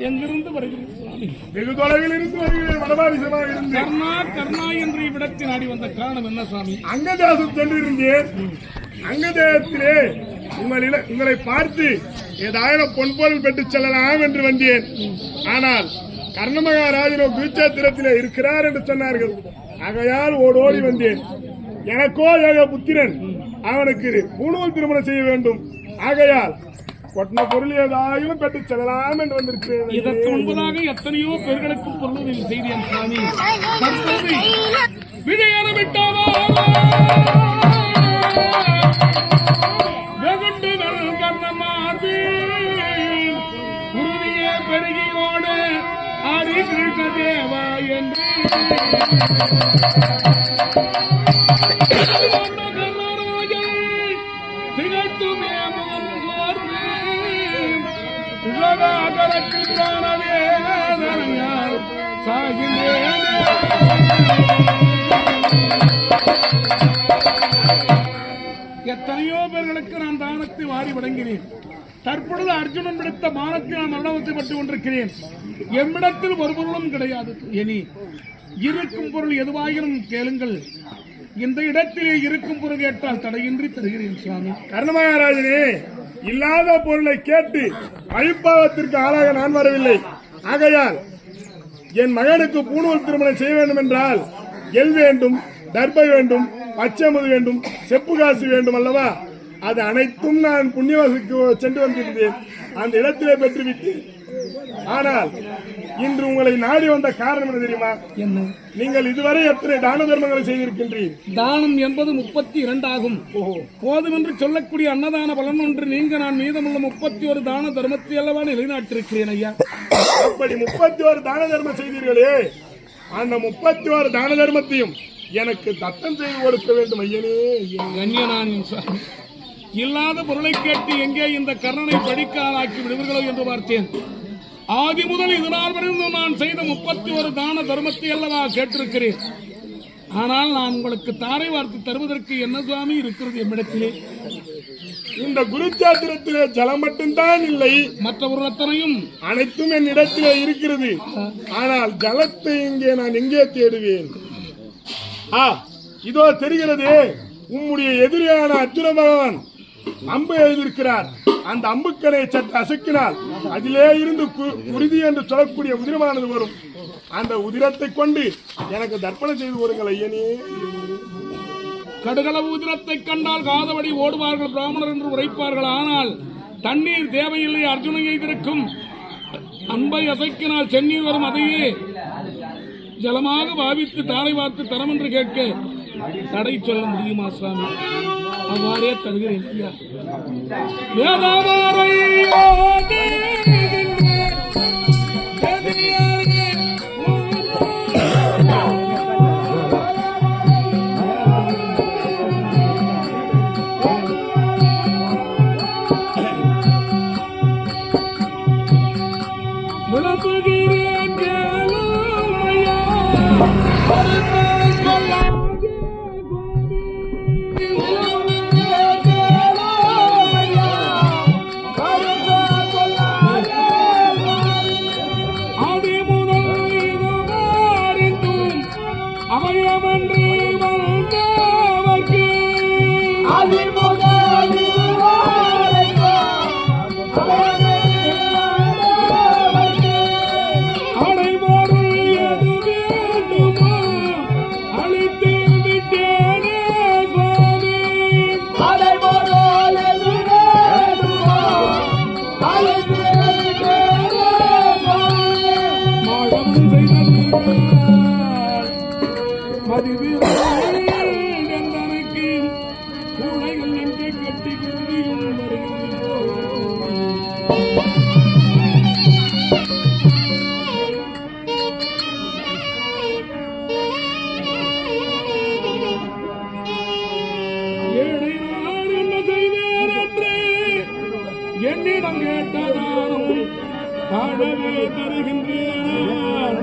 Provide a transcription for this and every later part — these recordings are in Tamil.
எங்கிருந்து வருகிறேன் சுவாமி? வெகு தொலைவில் இருந்து வருகிறேன். வடபாரிசமாக இருந்து கர்ணா என்று இவ்விடத்தில் நாடி வந்த காரணம் என்ன சுவாமி? அங்கதேசம் சென்றிருந்தேன். அங்கதேசத்திலே உங்களை பார்த்து ஏதாயிரம் பொன்பொருள் பெற்று செல்லலாம் என்று வந்தேன். ஆனால் கர்ணமகாராஜனோ குருச்சேத்திரத்திலே இருக்கிறார் என்று சொன்னார்கள். ஆகையால் ஓடோடி வந்தேன். எனக்கோ ஏக புத்திரன், அவனுக்கு பூணூல் திருமணம் செய்ய வேண்டும். ஆகையால் கொட்டின பொருள் ஏதாயிரம் பெற்று செல்லலாம் என்று வந்திருக்கிறேன். இதற்கு முன்பதாக எத்தனையோ பேர்களுக்கு பொருள் செய்தேன் சுவாமி. விஜயான விட்டாவா கர்ணமாசி உறுதியே பெருகியோடு ஆதி கிருஷ்ண தேவா என்று திகழ்த்துமே முகம் சோர்ந்து உலகாதரக்கு வேதனையால் சாகின்றேன். எத்தனையோ பேர்களுக்கு நான் தானத்தை வாரி வழங்கினேன். தற்பொழுது அர்ஜுனன் விடுத்த மானத்தை நான் மரணத்தை பட்டுக் கொண்டிருக்கிறேன். எம்மிடத்தில் ஒரு பொருளும் கிடையாது. இனி இருக்கும் பொருள் எதுவாயினும் கேளுங்கள். இந்த இடத்திலே இருக்கும் பொருள் கேட்டால் தடையின்றி தருகிறேன் சுவாமி. கர்ணமகாராஜனே, இல்லாத பொருளை கேட்டு அழிப்பாவத்திற்கு ஆளாக நான் வரவில்லை. ஆகையால் என் மகனுக்கு பூணூல் திருமணம் செய்ய வேண்டும் என்றால் எல் வேண்டும், தர்பை வேண்டும், பச்சைமுது வேண்டும், செப்பு காசு வேண்டும் அல்லவா? அது அனைத்தும் நான் புண்ணியவாசிக்கு சென்று வந்திருந்தேன். அந்த இடத்திலே பெற்றுவிட்டேன். ஆனால் இன்று உங்களை நாடி வந்த காரணம் என்ன தெரியுமா? என்ன? நீங்கள் இதுவரை எத்தனை தான தர்மங்களை செய்திருக்கின்றீர்கள்? தானம் என்பது 32 ஆகும். போதும் என்று சொல்லக்கூடிய அன்னதான பலன் ஒன்று நீங்க நான் மீதமுள்ள 31 தான தர்மத்தை அல்லவா நிலைநாட்டிருக்கிறேன் ஐயா. அப்படி 31 தான தர்மம் செய்தீர்களே, அந்த 31 தான தர்மத்தையும் எனக்கு தத்தம் செய்து கொடுக்க வேண்டும் ஐயனே. கண்ணியனான் இல்லாத பொருளை கேட்டு எங்கே இந்த கர்ணனை படிக்காலாக்கி விடுவீர்களோ என்று பார்த்தேன். ஆதி முதல் இதனால் வரைந்து நான் செய்த 31 தான தர்மத்தை அல்லவா கேட்டிருக்கிறேன். ஆனால் நான் உங்களுக்கு தாரை வார்த்து தருவதற்கு என்ன சுவாமி இருக்கிறது எம்மிடத்திலே? இந்த குருச்சேத்திரத்திலே ஜலம் மட்டும்தான் இல்லை, மற்ற ஒரு அத்தனையும் அனைத்தும் என் இடத்திலே இருக்கிறது. ஆனால் ஜலத்தை இங்கே நான் எங்கே தேடுவேன்? இதோ தெரிகிறது. உம்முடைய எதிரியான அர்ஜுன பகவான் அம்பு எழுதியிருக்கிறார். அந்த அம்புக்கனை சற்று அசைக்கினால் அதிலே இருந்து உறுதி என்று சொல்லக்கூடிய உதிரமானது வரும். அந்த உதிரத்தை கொண்டு எனக்கு தர்ப்பணம் செய்து கொடுங்கள் ஐயனே. கடுகளவு உதிரத்தை கண்டால் காதபடி ஓடுவார்கள் பிராமணர் என்று உரைப்பார்கள். ஆனால் தண்ணீர் தேவையில்லை. அர்ஜுனன் எய்திருக்கும் அம்பை அசைக்கினால் சென்னீர் வரும். அதையே ஜலமாக பாவித்து தாரை வார்த்து தரம் என்று கேட்க தடை சொல்ல முடியுமா சுவாமி? அவ்வாறே தருகிறேன் ஐயா. என்னிடம் கேட்டதாரும் தாழவே தருகின்றேன்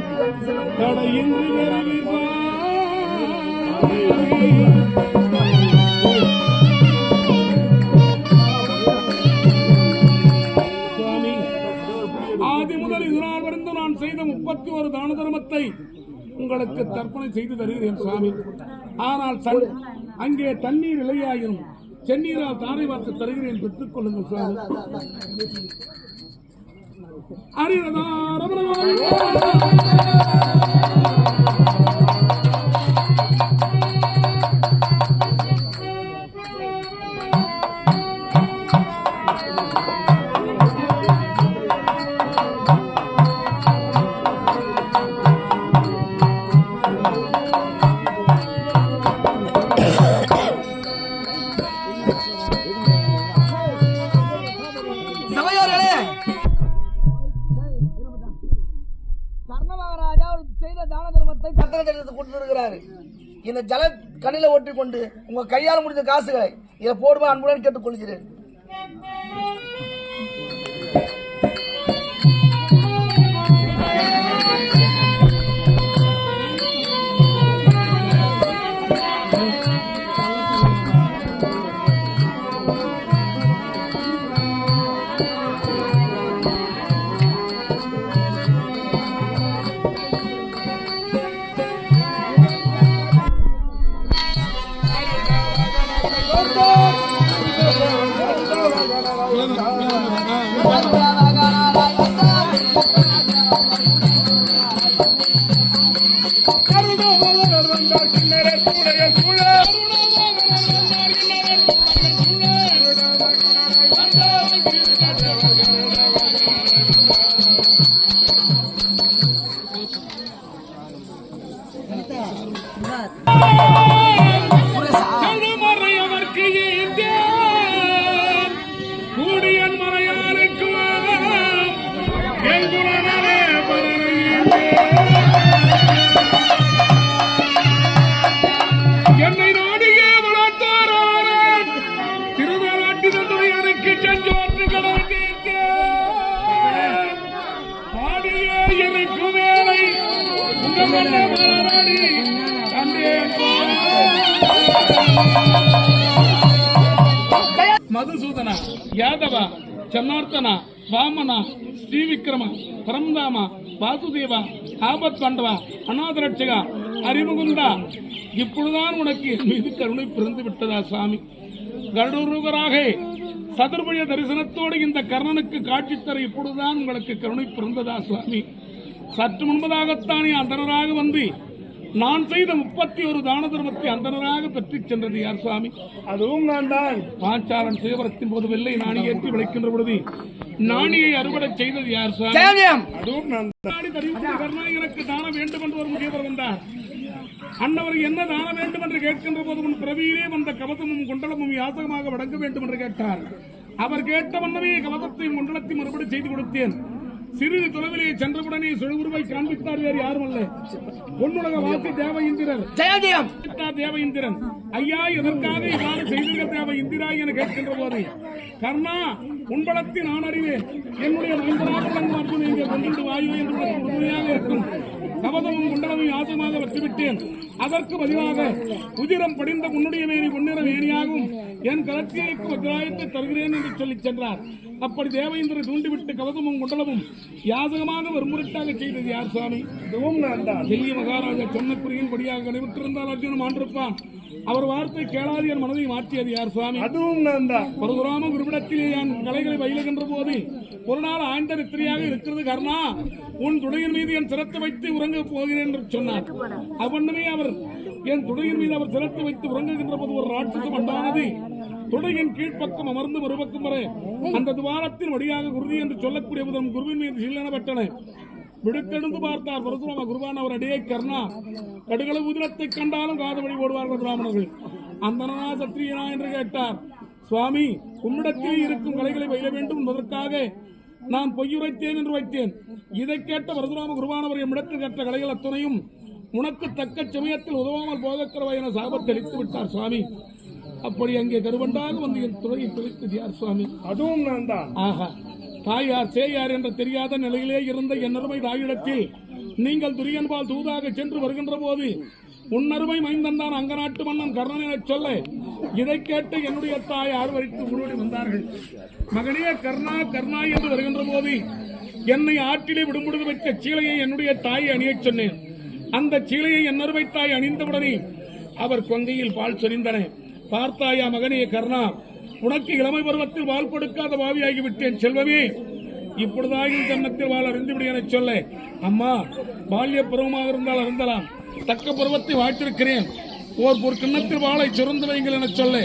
தடையின்றி சுவாமி, ஆதி முதல் இதுநாள் வரைந்து நான் செய்த 31 தான தர்மத்தை உங்களுக்கு தர்ப்பணை செய்து தருகிறேன் சுவாமி. ஆனால் அங்கே தண்ணீர் இலையாயினும் சென்னீரால் தாரை வார்த்து தருகிறேன், பெற்றுக் கொள்ளுங்கள் சுவாமி. அரிரதா இந்த ஜல கண்ணில ஒட்டிக் கொண்டு உங்க கையால் முடிந்த காசுகளை இதை போடுமா அன்புடன் கேட்டுக் கொள்கிறேன். மதுசூதன, யாதவ, ஜனார்த்தன, வாமன, ஸ்ரீவிக்ரம, பரந்தாம, வாசுதேவ, ஆபத் பாண்டவ, அநாதரட்சக, அறிமுகுந்தா, இப்பொழுதுதான் உனக்கு என் மீது கருணை பிறந்து விட்டதா சுவாமி? கருடரூகராக சதுர்புஜ தரிசனத்தோடு இந்த கர்ணனுக்கு காட்சி தர இப்பொழுதுதான் உங்களுக்கு கருணை பிறந்ததா சுவாமி? சற்று முன்பதாகத்தானே அந்தனராக வந்து நான் செய்த 31 தான தர்மத்தை அந்தனராக பெற்றுச் சென்றது யார் சுவாமி? அதுவும் நான் தான். பாஞ்சாலன் சிவபரத்தின் போது வெள்ளை நாணி ஏற்றி விளைக்கின்ற பொழுது நாணியை அறுவடை செய்தது யார் சுவாமி? அதுவும் நான் தான். எனக்கு தானம் வேண்டும் என்று ஒரு முதியவர் வந்தார். அன்னவர் என்ன தானம் வேண்டும் என்று கேட்கின்ற போது உன் பிறவியிலே வந்த கவசமும் குண்டலமும் யாசகமாக வழங்க வேண்டும் என்று கேட்டார். அவர் கேட்ட வண்ணமே கவசத்தையும் குண்டலத்தையும் மறுபடி செய்து கொடுத்தேன். சிறிது தொலைவிலே சென்றவுடனே சுழுவுருவை காண்பித்தார். வேறு யாரும் அல்ல, பொன்னுலக வாசி தேவ இந்திரர். தேவ இந்திரன், ஐயா எதற்காக இவ்வாறு செய்தீர்கள் தேவ இந்திரா என கேட்கின்ற போது, கர்ணா உன்பலத்தை நான் அறிவேன். என்னுடைய மைந்தனாக அர்ஜுன் இங்கே கொண்டு வாயு என்று உறுதியாக இருக்கும். கவசமும் குண்டலமும் யாசமாக வெற்றிவிட்டேன். அதற்கு பதிலாக உதிரம் படிந்த உன்னுடைய மேனி பொன்னிற மேனியாகவும் என் கலத்தியைக்கு வஜ்ராயத்தை தருகிறேன் என்று சொல்லி சென்றார். அப்படி தேவேந்திர தூண்டிவிட்டு கவசமும் குண்டலமும் யாசகமாக வறுமுறைட்டாக செய்தது யார் சுவாமி? டெல்லி மகாராஜா சொன்ன குறியின் படியாக நடைபெற்றிருந்தால் அர்ஜுனன் ஆண்டிருப்பான். அவர் வார்த்தை கேளாது என் மனதை மாற்றியது யார் சுவாமி? அதுவும் நான் தான். பரசுராம குருவிடத்திலே என் கலைகளை பயிலுகின்ற போது ஒரு நாள் ஆழ்ந்த நித்திரையாக இருக்கிறது கர்ணா, உன் துணையின் மீது என் சிரத்தை வைத்து உறங்க போகிறேன் என்று சொன்னார். அவ்வண்ணமே அவர் என் துணையின் மீது அவர் சிரத்தை வைத்து உறங்குகின்ற போது ஒரு ராட்சசம் உண்டானது. துடையின் கீழ்ப்பக்கம் அமர்ந்து மறுபக்கம் வர அந்த துவாரத்தின் வழியாக குருதி என்று சொல்லக்கூடிய விதம் குருவின் மீது சீலனப்பட்டன. விடுத்தெடுந்து பார்த்தார் பரசுராம குருவான். அவர் அடியை கர்ணா, கடுகள உதிரத்தை கண்டாலும் காதபடி ஓடுவார்கள் பிராமணர்கள். அந்தனா சத்திரியனா என்று கேட்டார். சுவாமி, உன்னிடத்தில் இருக்கும் கலைகளை பயில வேண்டும் என்பதற்காக நான் பொய்யுரைத்தேன் என்று வைத்தேன். இதை கேட்ட பரசுராம குருவானவர் எம்மிடத்தில் கற்ற கலைகள் அத்துணையும் உனக்கு தக்க சமயத்தில் உதவாமல் போகக்கிறவா என சாபத்தளித்து விட்டார் சுவாமி. அப்படி அங்கே கருவண்டாக வந்து என் துறையை பிடித்தது யார் சுவாமி? அதுவும் நான் தான். ஆஹா, தாயார் சேயார் என்ற தெரியாத நிலையிலே இருந்த என் அருமை தாயிடத்தில் நீங்கள் துரியன்பால் தூதாக சென்று வருகின்ற போது உன்னருமை மைந்தன் தான் அங்க நாட்டு மன்னன் கர்ணன் என சொல்ல இதை கேட்டு என்னுடைய தாயார் வரித்து முன்னோடி வந்தார்கள். மகனே கர்ணா கர்ணா என்று வருகின்ற போது என்னை ஆற்றிலே விடுமுடுது வைத்த சீலையை என்னுடைய தாயை அணியச் சொன்னேன். அந்த சீலையை என் அருமை தாய் அணிந்தவுடனே அவர் கொங்கையில் பால் சொரிந்தன. பார்த்தாயா மகனே கர்ணா, உனக்கு இளமை பருவத்தில் வால் கொடுக்காத பாவியாகி விட்டேன் செல்வமே. இப்பொழுதாயும் ஜன்னத்தில் வாள் அறிந்துவிடு என சொல்ல, அம்மா பால்ய பருவமாக இருந்தால் அருந்தலாம், தக்க பருவத்தை வாய்த்திருக்கிறேன், ஒரு கிண்ணத்தில் வாளை சுரந்து வைங்கள் என சொல்ல,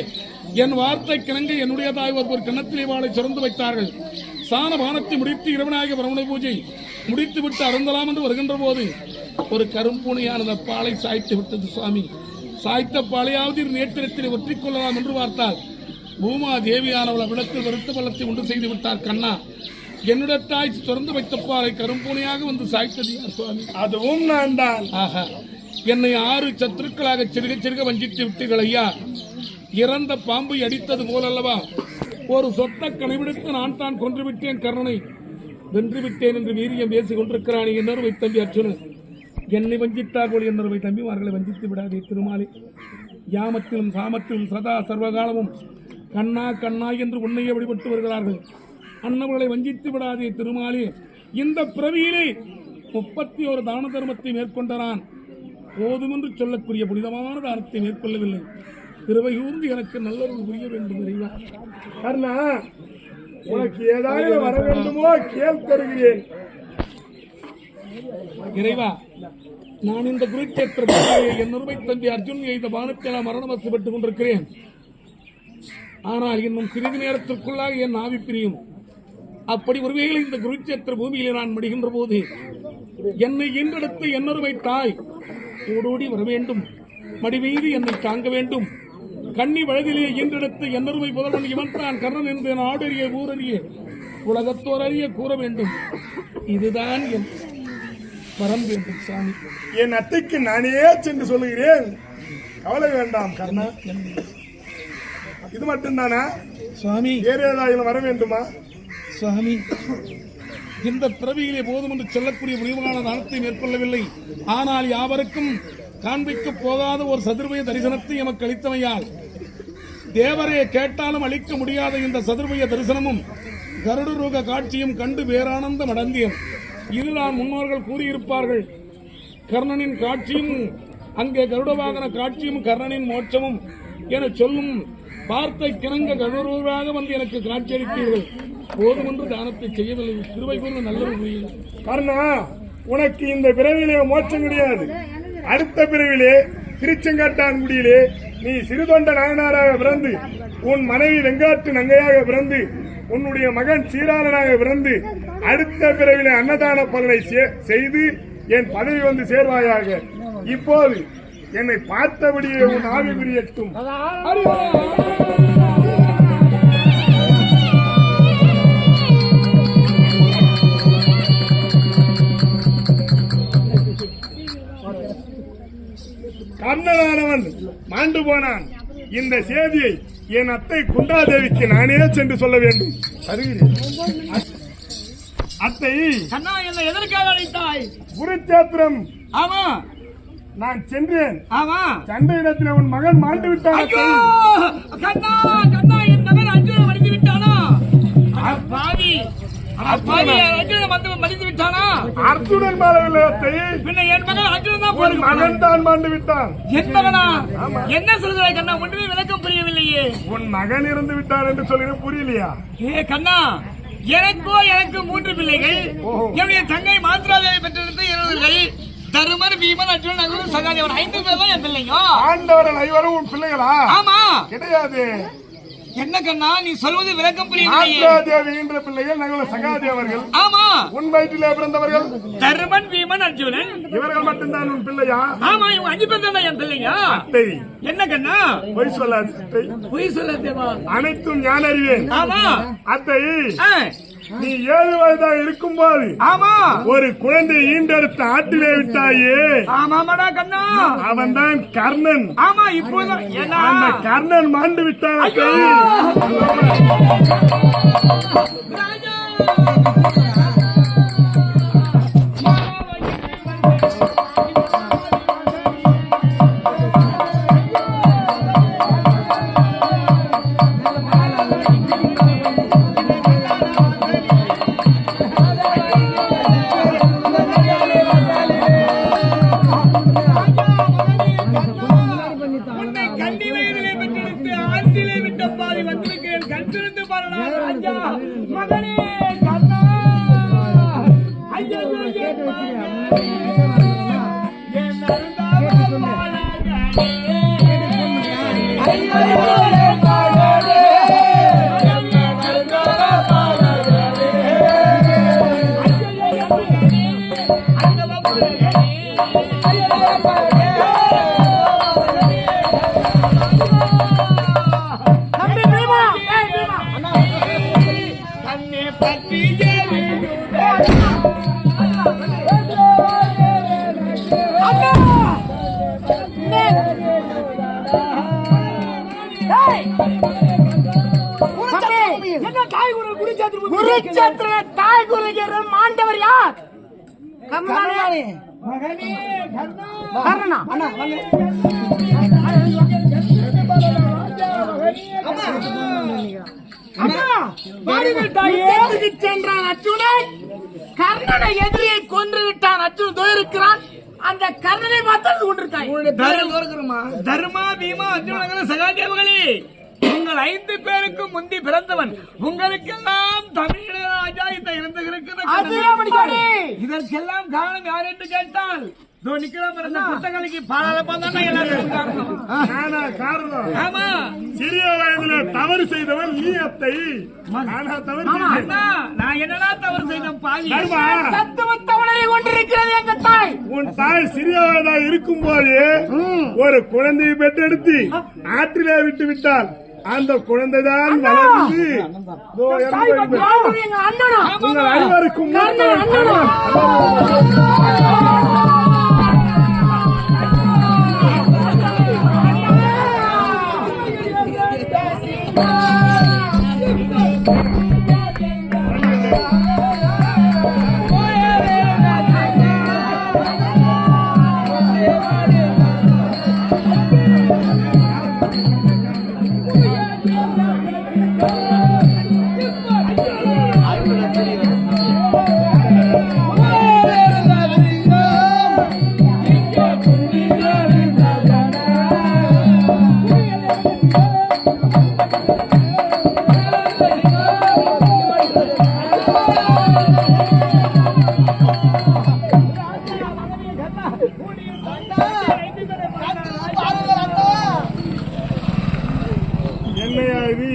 என் வார்த்தை கிணங்க என்னுடைய தாய் ஒரு கிண்ணத்திலே வாளை சுரந்து வைத்தார்கள். சாண பானத்தை முடித்து இரவனாக பிரமண பூஜை முடித்து விட்டு அருந்தலாம் என்று வருகின்ற போது ஒரு கரும்பூனையானது பாலை சாய்த்து விட்டது. சுவாமி, சாய்த்த பாலையாவது நேத்திரத்தில் ஒற்றிக் கொள்ளலாம் என்று பார்த்தால் பூமா தேவியானவள் அவ்விடத்தில் வெறுத்த பள்ளத்தை உண்டு செய்து விட்டார். கண்ணா, என்னுடைய தாய் திறந்து வைத்த பாலை கரும்பூனையாக வந்து சாய்த்தது யார் சுவாமி? அதுவும் நான் தான். ஆஹா, என்னை 6 சத்துருக்களாக சிறுக சிறுக வஞ்சித்து விட்டீர்கள் ஐயா. இறந்த பாம்பை அடித்தது போலல்லவா ஒரு சொத்த கனைவிடுத்து நான் தான் கொன்று விட்டேன், கர்ணனை வென்று விட்டேன் என்று வீரியம் பேசிக் கொண்டிருக்கிறான் என்னருவை தம்பி அர்ஜுனன். என்னை வஞ்சித்தார் போல் என்னருவை தம்பிமார்களை வஞ்சித்து விடாதே திருமாலே. யாமத்திலும் சாமத்திலும் சதா சர்வகாலமும் கண்ணா கண்ணா என்று உன்னையே வழிபட்டு வருகிறார்கள். அன்னவர்களை வஞ்சித்து விடாதே திருமாலே. இந்த பிறவியிலே 31 தான தர்மத்தை மேற்கொண்ட நான் போதுமென்று சொல்லக்கூடிய புனிதமான தானத்தை மேற்கொள்ளவில்லை. திருவையூர்ந்து எனக்கு நல்லொருள் புரிய வேண்டும் இறைவா. கர்ணா, உனக்கு ஏதாவது வர வேண்டுமோ கேள் தருகிறேன். இறைவா, நான் இந்த குருச்சேத்திர என் உரிமை தம்பி அர்ஜுன் இந்த பானத்தில் மரணம் வசப்பட்டுக் கொண்டிருக்கிறேன். ஆனால் இன்னும் சிறிது நேரத்திற்குள்ளாக என் ஆவி பிரியும். அப்படி ஒருவேளை இந்த குருச்சேத்திர பூமியிலே நான் மடிகின்ற போது என்னை ஈன்றெடுத்து என்னொருமை தாய் ஓடோடி வர வேண்டும், மடி மீது என்னை தாங்க வேண்டும். கண்ணி வயதிலே ஈன்றெடுத்து என்னொருமை புதல்வன் இவன் தான் கர்ணன் என்று நாடறிய ஊரறிய உலகத்தோர் அறிய கூற வேண்டும். இதுதான் என் வரம் வேண்டும் சாமி. என் அத்தைக்கு நானே சென்று சொல்லுகிறேன், கவலை வேண்டாம் கர்ணா. இது மட்டும்தானா சுவாமி? வேறு ஏதாவது வர வேண்டுமா சுவாமி? இந்த பிறவியிலே போதும் என்று சொல்லக்கூடிய முடிவான தானத்தை மேற்கொள்ளவில்லை. ஆனால் யாவருக்கும் காண்பிக்க போகாத ஒரு சதுர்வய தரிசனத்தை எமக்கு அளித்தமையால் தேவரையை கேட்டாலும் அளிக்க முடியாத இந்த சதுர்வய தரிசனமும் கருடரூக காட்சியும் கண்டு பேரானந்தம் அடைந்தேன். இதுதான் முன்னோர்கள் கூறியிருப்பார்கள். கர்ணனின் காட்சியும் அங்கே கருட வாகன காட்சியும் கர்ணனின் மோட்சமும் என சொல்லும் வார்த்தை கிணங்க கருடராக வந்து எனக்கு காட்சியளித்தீர்கள். போதுமென்று தானத்தை செய்யவில்லை. திருவை கூர்ந்த நல்ல முறையில் கர்ணா, உனக்கு இந்த பிறவிலே மோட்சம் கிடையாது. அடுத்த பிறவிலே திருச்செங்காட்டான்குடியிலே நீ சிறுதொண்ட நாயனாராக பிறந்து, உன் மனைவி வெங்காட்டு நங்கையாக பிறந்து, உன்னுடைய மகன் சீராளனாக பிறந்து, அடுத்த பிறவிலே அன்னதான பலனை செய்து என் பதவி வந்து சேர்வாயாக. இப்போது என்னை பார்த்தபடியே உன் ஆவி பிரியட்டும். கர்ணனானவன் மாண்டு போனான். இந்த செய்தியை என் அத்தை குண்டாதேவிக்கு நானே சென்று சொல்ல வேண்டும். அத்தை, கண்ணா, என்னை எதற்காக அழைத்தாய்? குருச்சேத்திரம். ஆமா, நான் சென்றேன். ஆமா, சண்டையிடத்தில் உன் மகன் மாண்டு விட்டான். ஐயோ, கண்ணா கண்ணா, என் மகன் அர்ஜுனன் மடிந்து விட்டானா? பாவி, அர்ஜுனன் வந்து மடிந்து விட்டானா? அர்ஜுனன் மாறவில்லை அத்தை, பின்ன என் மகன் அர்ஜுனன் தான் உன் மகன் தான் மாண்டு விட்டான். என் மகனா? என்ன சொல்கிறாய் கண்ணா? ஒன்றுமே விளக்கம் புரியவில்லையே. உன் மகன் இறந்து விட்டார் என்று சொல்கிறேன், புரியலையா? ஏ கண்ணா, எனக்கு 3 பிள்ளைகள். என்னுடைய தங்கை மாத்ராதேவி பெற்றிருந்த 20 தருமர், பீமன், அர்ஜுனன், நகுலன், சகாதேவன் 5 பேர் தான் என் பிள்ளைங்க. ஆண்டவர்கள் 5 உன் பிள்ளைகளா? ஆமா. கிடையாது. என்ன கண்ணா நீ சொல்வது விளக்கம் புரியவில்லையே. மாத்ராதேவி என்ற பிள்ளைகள் நகுலன், சகாதேவர்கள். ஆமா. உன் வயிற்றிலே பிறந்தவர்கள் தருமன், பீமன், அர்ஜுனன். இவர்கள் மட்டும்தான் உன் பிள்ளையா? ஆமா, இவங்க 5 பேர் தான் என் பிள்ளைங்க. அத்தை, என்ன கண்ணா? பொய் சொல்லாது அத்தை. பொய் சொல்லாதேவா? அனைத்தும் ஞான அறிவேன். ஆமா. அத்தை, நீ 7 வயதாக இருக்கும் போது ஆமா ஒரு குழந்தை ஈண்டெடுத்த ஆட்டிலே விட்டாயே. ஆமாடா கண்ணா, அவன் தான் கர்ணன். ஆமா. இப்போது அந்த கர்ணன் மாண்டு விட்டான். ராஜா, குருச்சேத்திர தாய் குருகிற மாண்டவர் யார்? கர்ணனே. கர்ணனா? சென்றான் அர்ஜுனன். கர்ணனை எதிரியை கொன்று விட்டான். அர்ஜுனன் தோயிருக்கிறான். அந்த கர்ணனை மாத்திரம் கொண்டிருக்கான். தர்மா பீமா அர்ஜுனங்கள சகாதேவர்களே, உங்கள் 5 பேருக்கும் முந்தி பிறந்தவன். உங்களுக்கெல்லாம் தமிழ ராஜா இந்த இருந்திருக்கிறது. இதற்கெல்லாம் காரணம் யார் என்று கேட்டால் புத்தகங்களுக்கு பாடாத பார்த்தா எல்லாரும் காரணம். ஆமா, சிறிய வயதுல தவறு செய்தவன் நீ அத்தை. நான் என்னடா தவறு செய்தேன் பாவி? தத்துவத்தவனரை கொண்டிருக்கிறது எங்க தாய். உன் தாய் சிறிய வயதா இருக்கும் போது ஒரு குழந்தையை பெற்றெடுத்து ஆற்றிலே விட்டு விட்டால் அந்த குழந்தைதான் வளர்ந்து எங்க அண்ணனா? உங்கள் அனைவருக்கும்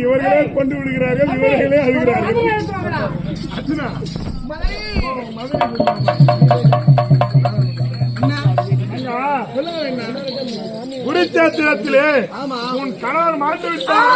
இவர்களே கொண்டு விடுகிறார்கள், இவர்களே அழுகிறார்கள். குருச்சேத்திரத்திலே உன் கணவன் மாட்டு விட்டார்.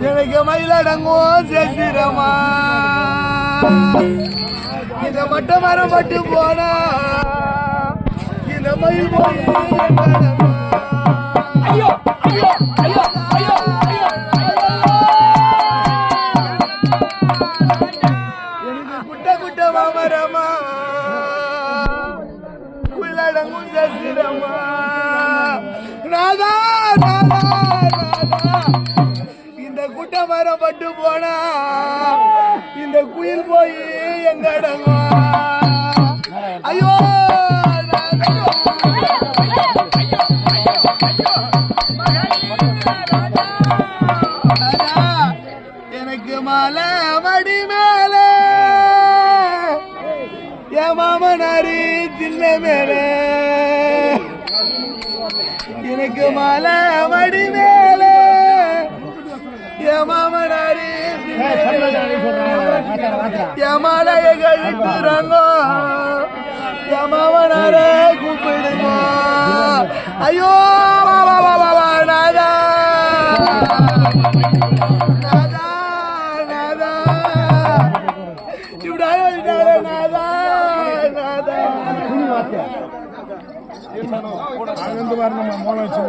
எனக்கு மயிலடங்கோ சேசிரமா, இந்த மட்ட மரம் பட்டு போனா இந்த மயில் போய் ஐயோ ஐயோ ஐயோ ஐயோ எனக்கு குட்ட குட்ட மாமரமா மயிலடங்கும் சேசிரமா, நாதா நாதா குட்ட மரம் பட்டு போனா இந்த குயில் போய் எங்க அடங்கோ ஐயோ எனக்கு மாலை மடி மேல என் மாமனாரி சின்ன மேல எனக்கு மாலை மடி மேல என் மாமனாரி என் மாலைய கழித்துறாங்க என் மாமனாரே கூப்பிடுங்க ஐயோ நாதா அங்கிருந்து வரணுமா மூலம் வச்சு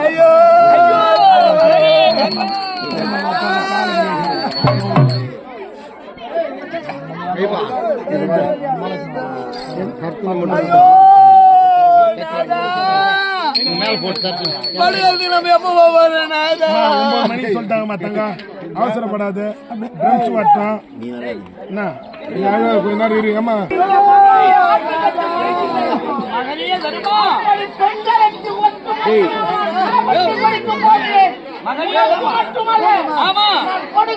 ஐயோ மணிக்கு சொல்லிட்டாங்கம்மா தங்க அவசரப்படாது ட்ரம்ஸ் வட்டம் என்ன கொஞ்ச நேரம் இருங்கம்மா மூடு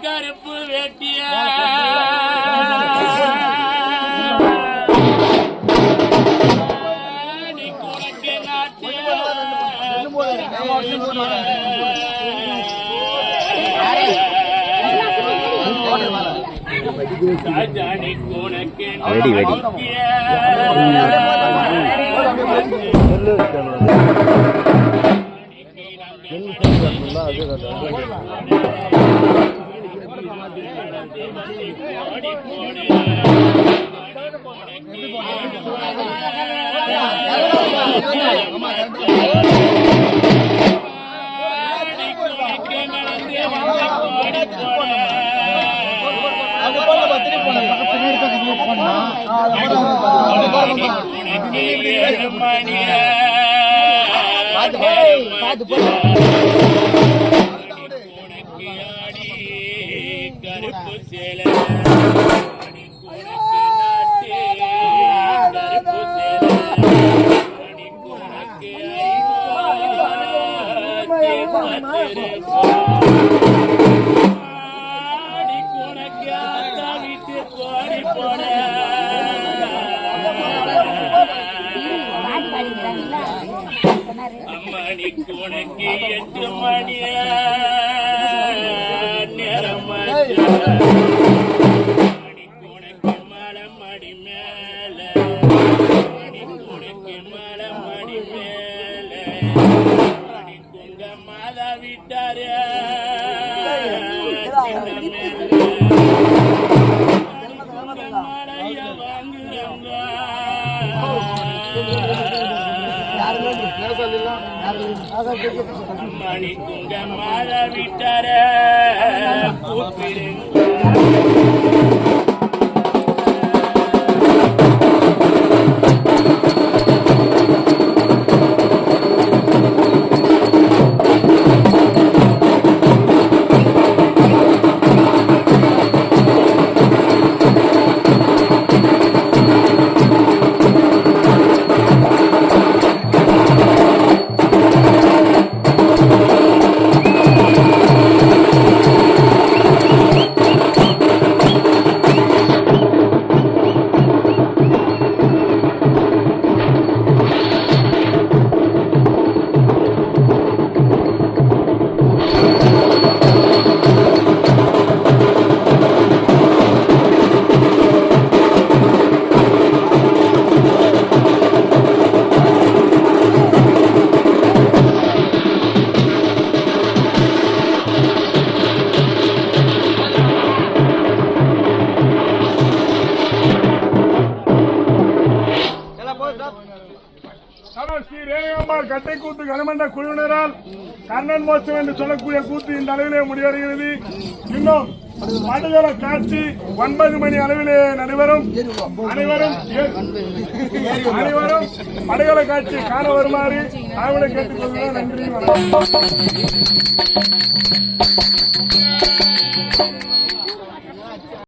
கருப்பு வேட்டியா நீ குணக்கு நாட்டியா ராஜாணி குணக்கு கருப்பு சேலை அம்மணிக்கு உனக்கு 8 மணி நேரம் உனக்கு மலமடி மேல உனக்கு மலமடி மேல குங்க மாதா விட்டாரு மலைய வாங்குறாங்க மணி குங்க மாதா விட்டாரு கூப்பிடுங்க ஸ்ரீ ரேகம்மாள் கட்டை கூத்து கனமண்ட குழுவினரால் கர்ணன் மோட்சம் என்று சொல்லக்கூடிய கூத்து இந்த அளவிலே முடிவடைகிறது. இன்னும் படுகள காட்சி 9 மணி அளவிலே நடைபெறும். அனைவரும் படுகள காட்சி காண வருமாறு தாவலை கேட்டுக்கொள்கிறேன். நன்றி, வணக்கம்.